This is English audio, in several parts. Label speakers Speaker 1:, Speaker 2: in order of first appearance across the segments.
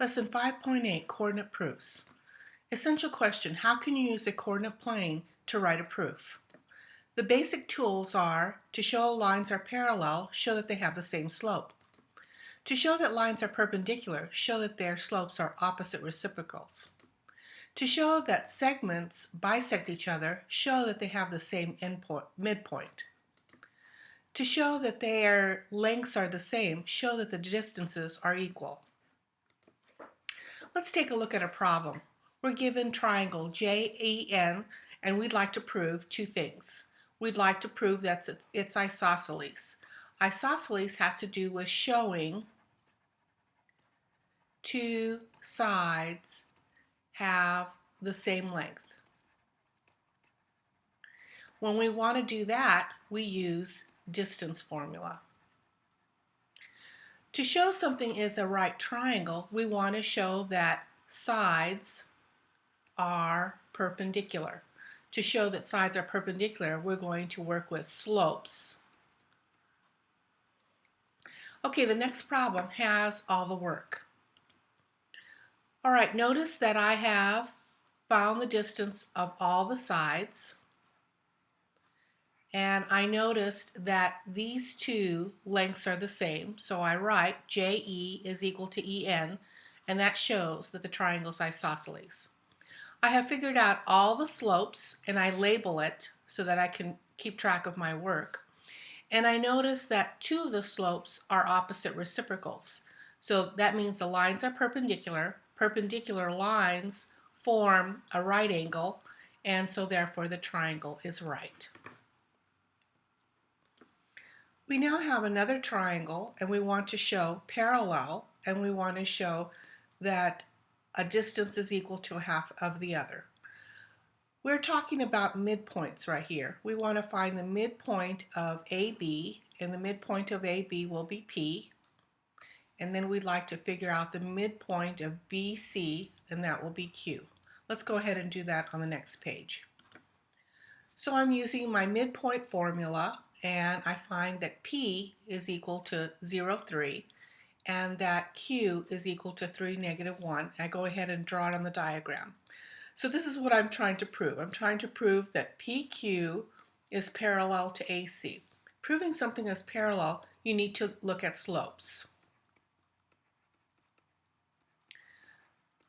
Speaker 1: Lesson 5.8, Coordinate Proofs. Essential question, how can you use a coordinate plane to write a proof? The basic tools are to show lines are parallel, show that they have the same slope. To show that lines are perpendicular, show that their slopes are opposite reciprocals. To show that segments bisect each other, show that they have the same midpoint. To show that their lengths are the same, show that the distances are equal. Let's take a look at a problem. We're given triangle JEN and we'd like to prove two things. We'd like to prove that it's isosceles. Isosceles has to do with showing two sides have the same length. When we want to do that, we use distance formula. To show something is a right triangle, we want to show that sides are perpendicular. To show that sides are perpendicular, we're going to work with slopes. Okay, the next problem has all the work. All right, notice that I have found the distance of all the sides. And I noticed that these two lengths are the same, so I write JE is equal to EN, and that shows that the triangle is isosceles. I have figured out all the slopes, and I label it so that I can keep track of my work. And I notice that two of the slopes are opposite reciprocals. So that means the lines are perpendicular. Perpendicular lines form a right angle, and so therefore the triangle is right. We now have another triangle and we want to show parallel, and we want to show that a distance is equal to half of the other. We're talking about midpoints right here. We want to find the midpoint of AB, and the midpoint of AB will be P. And then we'd like to figure out the midpoint of BC, and that will be Q. Let's go ahead and do that on the next page. So I'm using my midpoint formula, and I find that P is equal to 0, 3, and that Q is equal to 3, -1. I go ahead and draw it on the diagram. So this is what I'm trying to prove. I'm trying to prove that PQ is parallel to AC. Proving something is parallel, you need to look at slopes.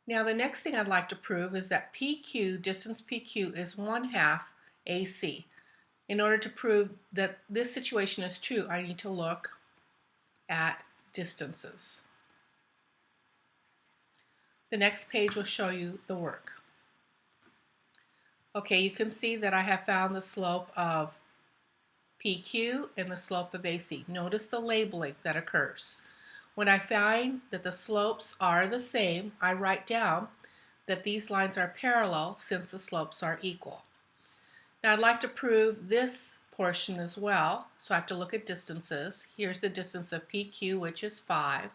Speaker 1: Now the next thing I'd like to prove is that PQ, distance PQ, is 1/2 AC. In order to prove that this situation is true, I need to look at distances. The next page will show you the work. Okay, you can see that I have found the slope of PQ and the slope of AC. Notice the labeling that occurs. When I find that the slopes are the same, I write down that these lines are parallel since the slopes are equal. Now I'd like to prove this portion as well, so I have to look at distances. Here's the distance of PQ, which is 5,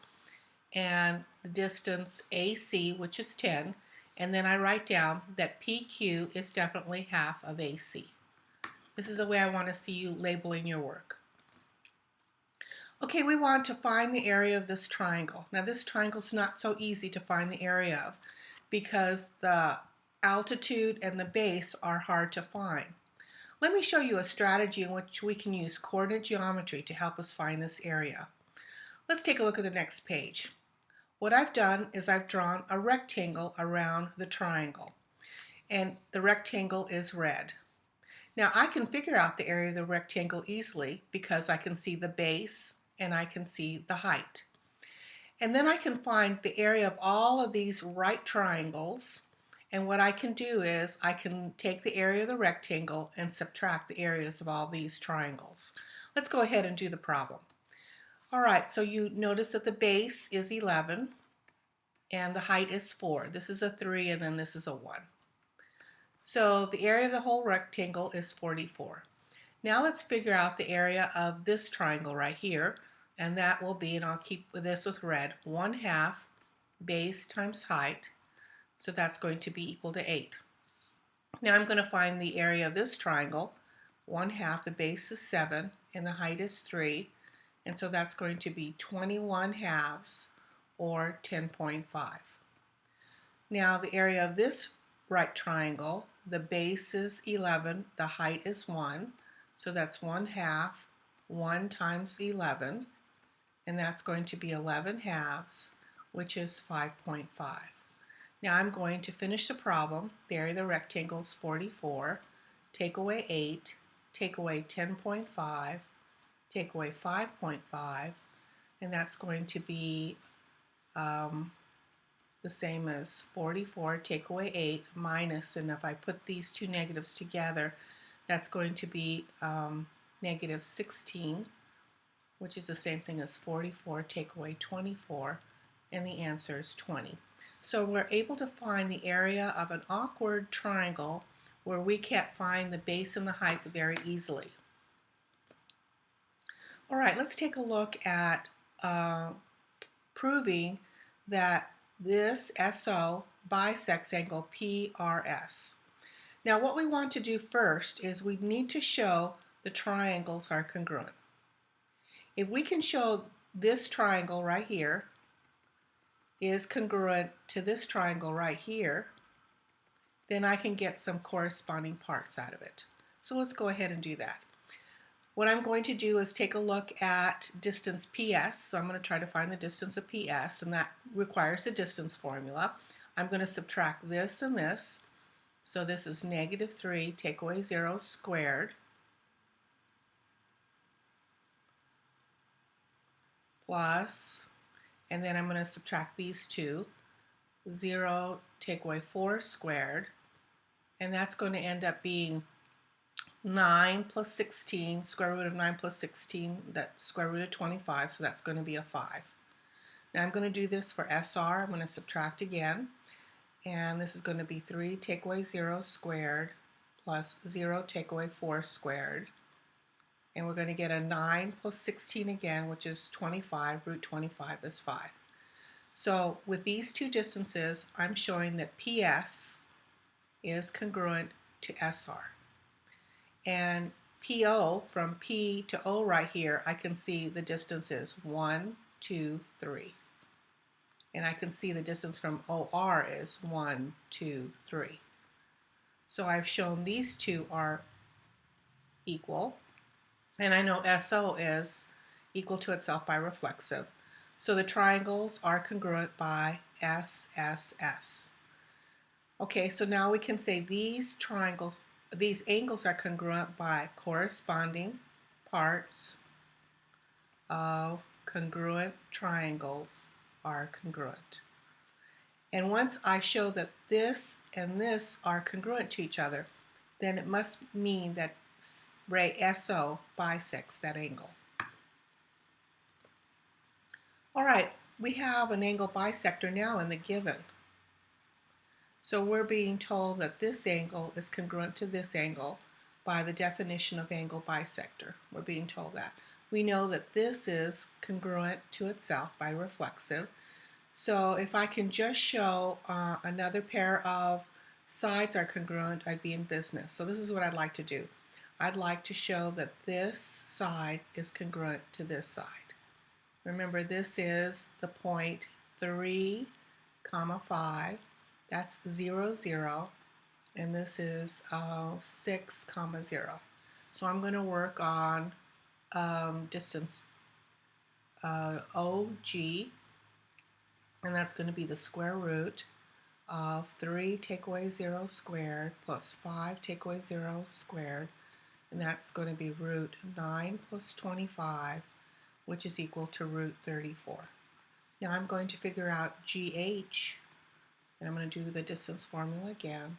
Speaker 1: and the distance AC, which is 10, and then I write down that PQ is definitely half of AC. This is the way I want to see you labeling your work. Okay, we want to find the area of this triangle. Now this triangle is not so easy to find the area of because the altitude and the base are hard to find. Let me show you a strategy in which we can use coordinate geometry to help us find this area. Let's take a look at the next page. What I've done is I've drawn a rectangle around the triangle, and the rectangle is red. Now I can figure out the area of the rectangle easily because I can see the base and I can see the height. And then I can find the area of all of these right triangles, and what I can do is I can take the area of the rectangle and subtract the areas of all these triangles. Let's go ahead and do the problem. All right, so you notice that the base is 11 and the height is 4. This is a 3 and then this is a 1. So the area of the whole rectangle is 44. Now let's figure out the area of this triangle right here, and that will be, and I'll keep this with red, 1/2 base times height. So that's going to be equal to 8. Now I'm going to find the area of this triangle. 1/2, the base is 7 and the height is 3. And so that's going to be 21/2 or 10.5. Now the area of this right triangle, the base is 11, the height is 1, so that's 1/2, 1 times 11, and that's going to be 11 halves, which is 5.5. Now I'm going to finish the problem. The area of the rectangle is 44, take away 8, take away 10.5, take away 5.5, and that's going to be the same as 44, take away 8, minus, and if I put these two negatives together, that's going to be negative 16, which is the same thing as 44, take away 24, and the answer is 20. So we're able to find the area of an awkward triangle where we can't find the base and the height very easily. All right, let's take a look at proving that this SO bisects angle PRS. Now what we want to do first is we need to show the triangles are congruent. If we can show this triangle right here is congruent to this triangle right here, then I can get some corresponding parts out of it. So let's go ahead and do that. What I'm going to do is take a look at distance PS. So I'm going to try to find the distance of PS, and that requires a distance formula. I'm going to subtract this and this. So this is negative 3, take away 0 squared, plus, and then I'm going to subtract these two. 0, take away 4 squared, and that's going to end up being 9 plus 16, square root of 9 plus 16, that's square root of 25, so that's going to be a 5. Now I'm going to do this for SR. I'm going to subtract again, and this is going to be 3 take away 0 squared plus 0 take away 4 squared, and we're going to get a 9 plus 16 again, which is 25. Root 25 is 5. So with these two distances, I'm showing that PS is congruent to SR. And PO, from P to O right here, I can see the distance is 1, 2, 3. And I can see the distance from OR is 1, 2, 3. So I've shown these two are equal. And I know SO is equal to itself by reflexive. So the triangles are congruent by SSS. Okay, so now we can say these angles are congruent by corresponding parts of congruent triangles are congruent. And once I show that this and this are congruent to each other, then it must mean that ray SO bisects that angle. All right, we have an angle bisector now in the given. So we're being told that this angle is congruent to this angle by the definition of angle bisector. We're being told that. We know that this is congruent to itself by reflexive. So if I can just show another pair of sides are congruent, I'd be in business. So this is what I'd like to do. I'd like to show that this side is congruent to this side. Remember, this is the point 3, 5. That's 0, 0, and this is 6, 0. So I'm going to work on distance OG, and that's going to be the square root of 3 take away 0 squared plus 5 take away 0 squared, and that's going to be root 9 plus 25, which is equal to root 34. Now I'm going to figure out GH, and I'm going to do the distance formula again.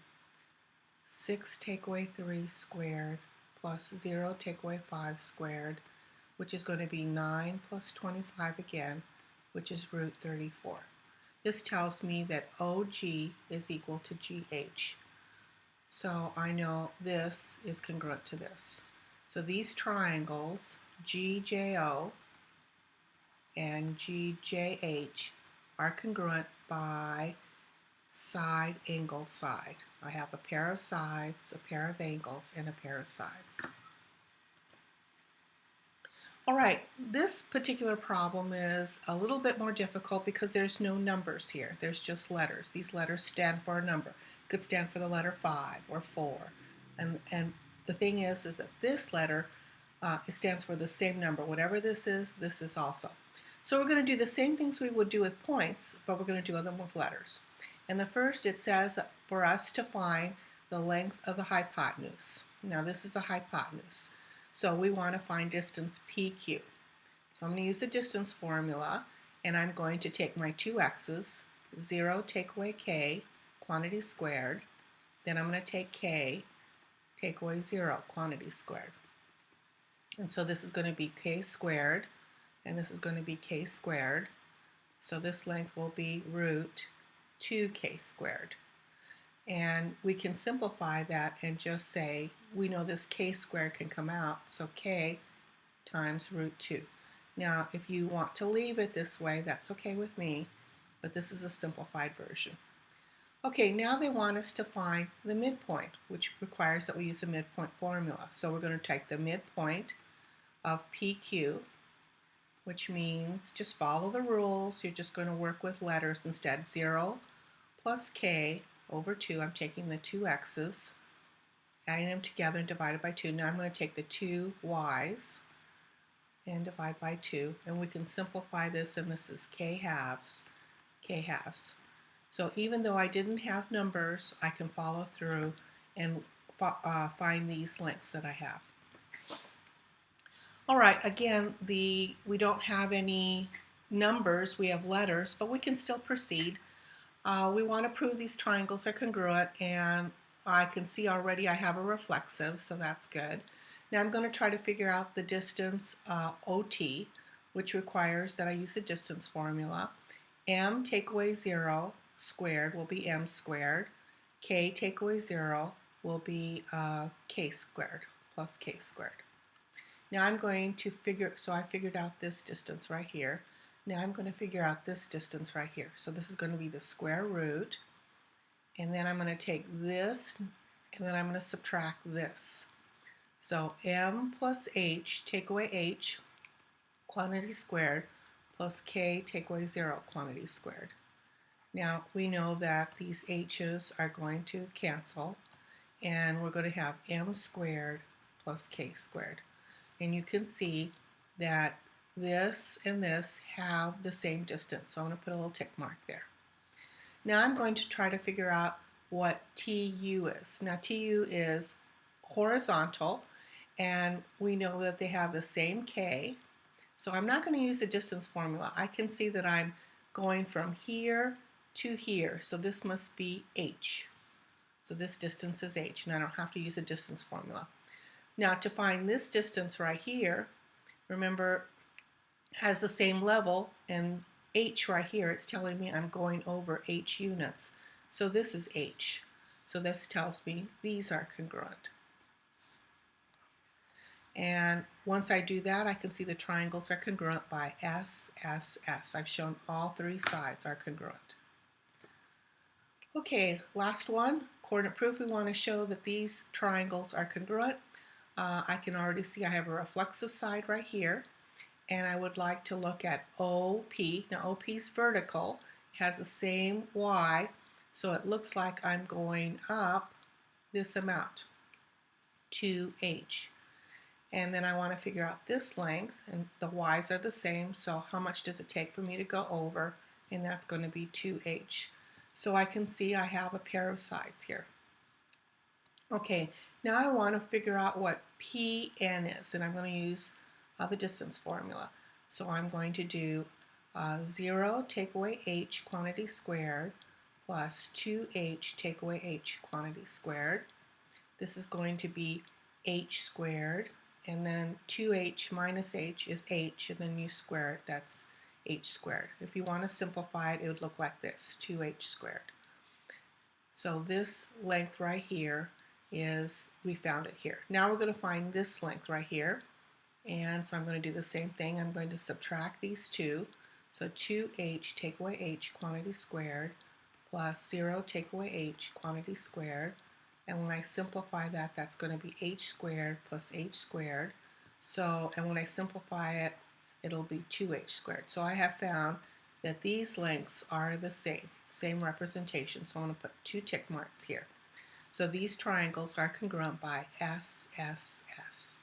Speaker 1: 6 take away 3 squared plus 0 take away 5 squared, which is going to be 9 plus 25 again, which is root 34. This tells me that OG is equal to GH. So I know this is congruent to this. So these triangles, GJO and GJH, are congruent by side, angle, side. I have a pair of sides, a pair of angles, and a pair of sides. All right, this particular problem is a little bit more difficult because there's no numbers here. There's just letters. These letters stand for a number. It could stand for the letter 5 or 4. And the thing is that this letter, it stands for the same number. Whatever this is also. So we're going to do the same things we would do with points, but we're going to do them with letters. And the first, it says for us to find the length of the hypotenuse. Now this is the hypotenuse. So we want to find distance PQ. So I'm going to use the distance formula, and I'm going to take my two x's, 0 take away k, quantity squared. Then I'm going to take k, take away 0, quantity squared. And so this is going to be k squared, and this is going to be k squared. So this length will be root 2k squared. And we can simplify that and just say, we know this k squared can come out, so k times root 2. Now, if you want to leave it this way, that's okay with me, but this is a simplified version. Okay, now they want us to find the midpoint, which requires that we use a midpoint formula. So we're going to take the midpoint of PQ, which means just follow the rules. You're just going to work with letters instead. 0 plus k over 2. I'm taking the two x's, adding them together and divided by 2. Now I'm going to take the two y's and divide by 2. And we can simplify this, and this is k halves, k halves. So even though I didn't have numbers, I can follow through and find these lengths that I have. All right, again, we don't have any numbers, we have letters, but we can still proceed. We want to prove these triangles are congruent, and I can see already I have a reflexive, so that's good. Now I'm going to try to figure out the distance OT, which requires that I use the distance formula. M take away 0 squared will be m squared. K take away 0 will be k squared plus k squared. Now I'm going to I figured out this distance right here. Now I'm going to figure out this distance right here. So this is going to be the square root, and then I'm going to take this, and then I'm going to subtract this. So m plus h, take away h, quantity squared, plus k, take away 0, quantity squared. Now we know that these h's are going to cancel, and we're going to have m squared plus k squared. And you can see that this and this have the same distance, so I'm going to put a little tick mark there. Now I'm going to try to figure out what TU is. Now TU is horizontal, and we know that they have the same K, so I'm not going to use the distance formula. I can see that I'm going from here to here, so this must be H. So this distance is H, and I don't have to use a distance formula. Now to find this distance right here, remember, has the same level, and H right here, it's telling me I'm going over H units. So this is H. So this tells me these are congruent. And once I do that, I can see the triangles are congruent by S, S, S. I've shown all three sides are congruent. Okay, last one, coordinate proof. We want to show that these triangles are congruent. I can already see I have a reflexive side right here, and I would like to look at OP. Now OP is vertical, it has the same Y, so it looks like I'm going up this amount, 2H. And then I want to figure out this length, and the Y's are the same, so how much does it take for me to go over? And that's going to be 2H. So I can see I have a pair of sides here. Okay, now I want to figure out what PN is, and I'm going to use the distance formula. So I'm going to do 0 take away H quantity squared plus 2H take away H quantity squared. This is going to be H squared, and then 2H minus H is H, and then you square it, that's H squared. If you want to simplify it, it would look like this, 2H squared. So this length right here is, we found it here. Now we're going to find this length right here, and so I'm going to do the same thing. I'm going to subtract these two. So 2H take away H quantity squared plus 0 take away H quantity squared. And when I simplify that, that's going to be H squared plus H squared. So, and when I simplify it, it'll be 2h squared. So I have found that these lengths are the same representation. So I'm going to put 2 tick marks here. So these triangles are congruent by S, S, S.